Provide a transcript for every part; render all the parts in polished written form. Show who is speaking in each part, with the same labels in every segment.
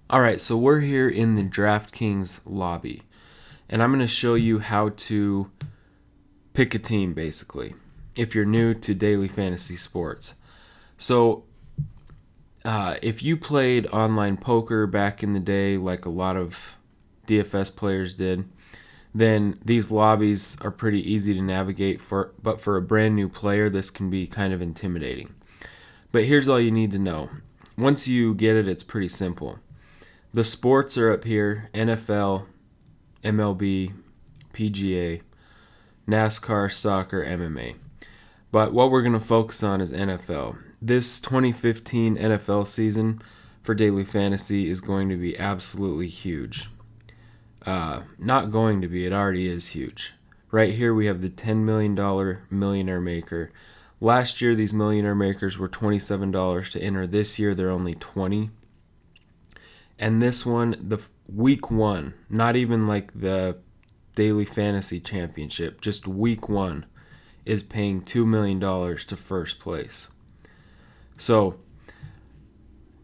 Speaker 1: All right, so we're here in the DraftKings lobby, and I'm going to show you how to pick a team, basically, if you're new to daily fantasy sports. So, if you played online poker back in the day, like a lot of DFS players did, then these lobbies are pretty easy to navigate. But for a brand new player, this can be kind of intimidating. But here's all you need to know. Once you get it, it's pretty simple. The sports are up here: NFL, MLB, PGA, NASCAR, soccer, MMA. But what we're going to focus on is NFL. This 2015 NFL season for daily fantasy is going to be absolutely huge. Not going to be, it already is huge. Right here we have the $10 million millionaire maker. Last year these millionaire makers were $27 to enter. This year they're only $20. And this one, the week one, not even like the daily fantasy championship, just week one, is paying $2 million to first place. So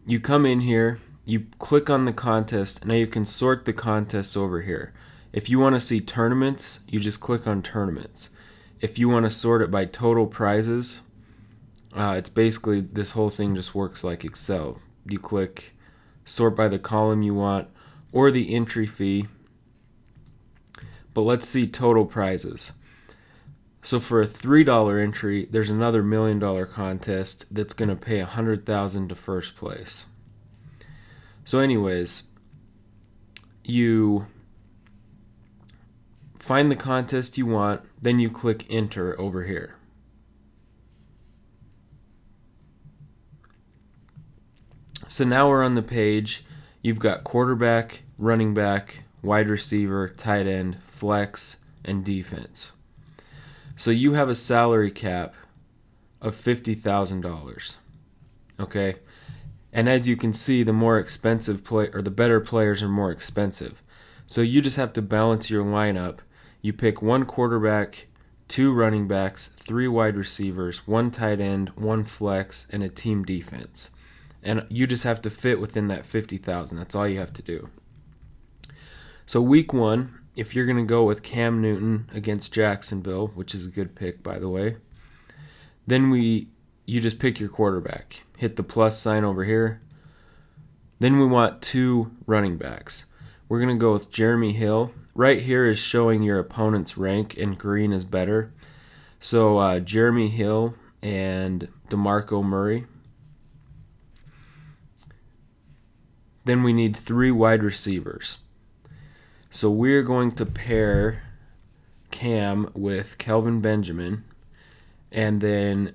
Speaker 1: you come in here, you click on the contest. Now you can sort the contests over here. If you want to see tournaments, you just click on tournaments. If you want to sort it by total prizes, it's basically, this whole thing just works like Excel. You click sort by the column you want or the entry fee. But let's see total prizes. So for a $3 entry, there's another $1 million contest that's going to pay $100,000 to first place. So anyways, you find the contest you want, then you click enter over here. So now we're on the page. You've got quarterback, running back, wide receiver, tight end, flex, and defense. So you have a salary cap of $50,000. Okay? And as you can see, the more expensive the better players are more expensive. So you just have to balance your lineup. You pick one quarterback, two running backs, three wide receivers, one tight end, one flex, and a team defense. And you just have to fit within that $50,000. That's all you have to do. So week one, if you're going to go with Cam Newton against Jacksonville, which is a good pick, by the way, then you just pick your quarterback. Hit the plus sign over here. Then we want two running backs. We're going to go with Jeremy Hill. Right here is showing your opponent's rank, and green is better. So Jeremy Hill and DeMarco Murray. Then we need three wide receivers. So we're going to pair Cam with Kelvin Benjamin. And then,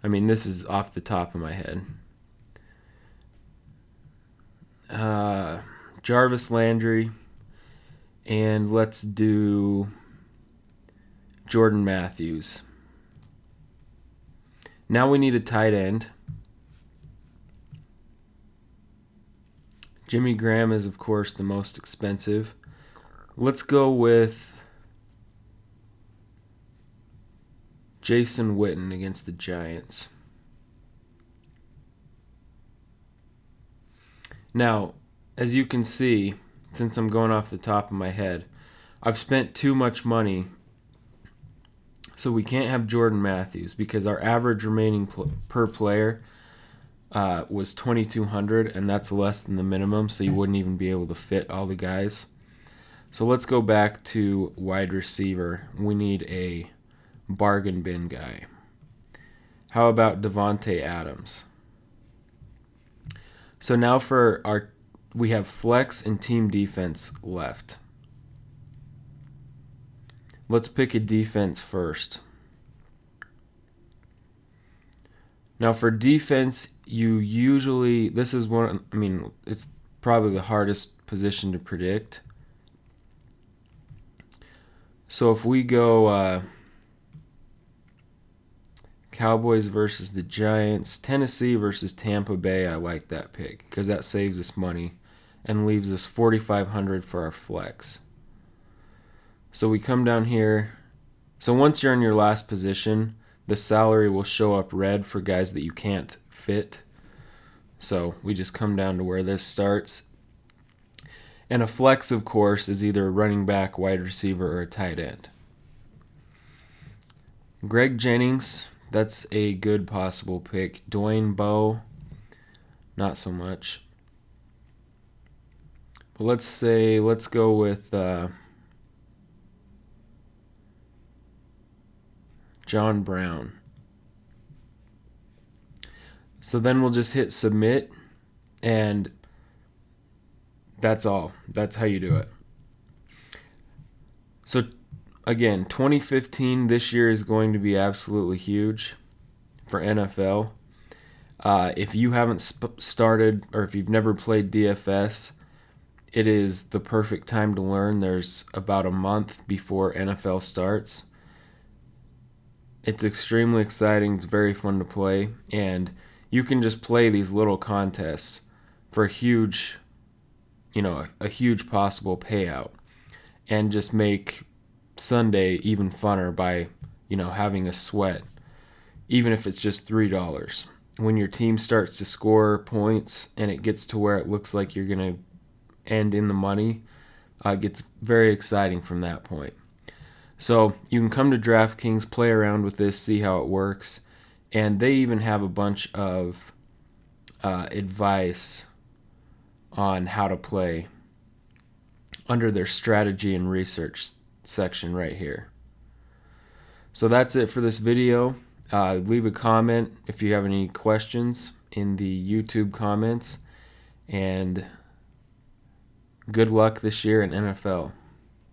Speaker 1: this is off the top of my head. Jarvis Landry. And let's do Jordan Matthews. Now we need a tight end. Jimmy Graham is, of course, the most expensive. Let's go with Jason Witten against the Giants. Now, as you can see, since I'm going off the top of my head, I've spent too much money, so we can't have Jordan Matthews because our average remaining per player was $2,200, and that's less than the minimum, so you wouldn't even be able to fit all the guys. So let's go back to wide receiver. We need a bargain bin guy. How about Devontae Adams? So now we have flex and team defense left. Let's pick a defense first. Now for defense, it's probably the hardest position to predict. So if we go Cowboys versus the Giants, Tennessee versus Tampa Bay, I like that pick because that saves us money and leaves us $4,500 for our flex. So we come down here. So once you're in your last position, the salary will show up red for guys that you can't fit. So we just come down to where this starts. And a flex, of course, is either a running back, wide receiver, or a tight end. Greg Jennings, that's a good possible pick. Dwayne Bowe, not so much. But let's go with John Brown. So then we'll just hit submit, and that's all. That's how you do it. So again, 2015 this year is going to be absolutely huge for NFL. If you haven't started, or if you've never played DFS, it is the perfect time to learn. There's about a month before NFL starts. It's extremely exciting. It's very fun to play, and you can just play these little contests for a huge possible payout, and just make Sunday even funner by, having a sweat, even if it's just $3. When your team starts to score points and it gets to where it looks like you're going to end in the money, it gets very exciting from that point. So you can come to DraftKings, play around with this, see how it works, and they even have a bunch of advice on how to play under their strategy and research section right here. So that's it for this video. Leave a comment if you have any questions in the YouTube comments, and good luck this year in NFL.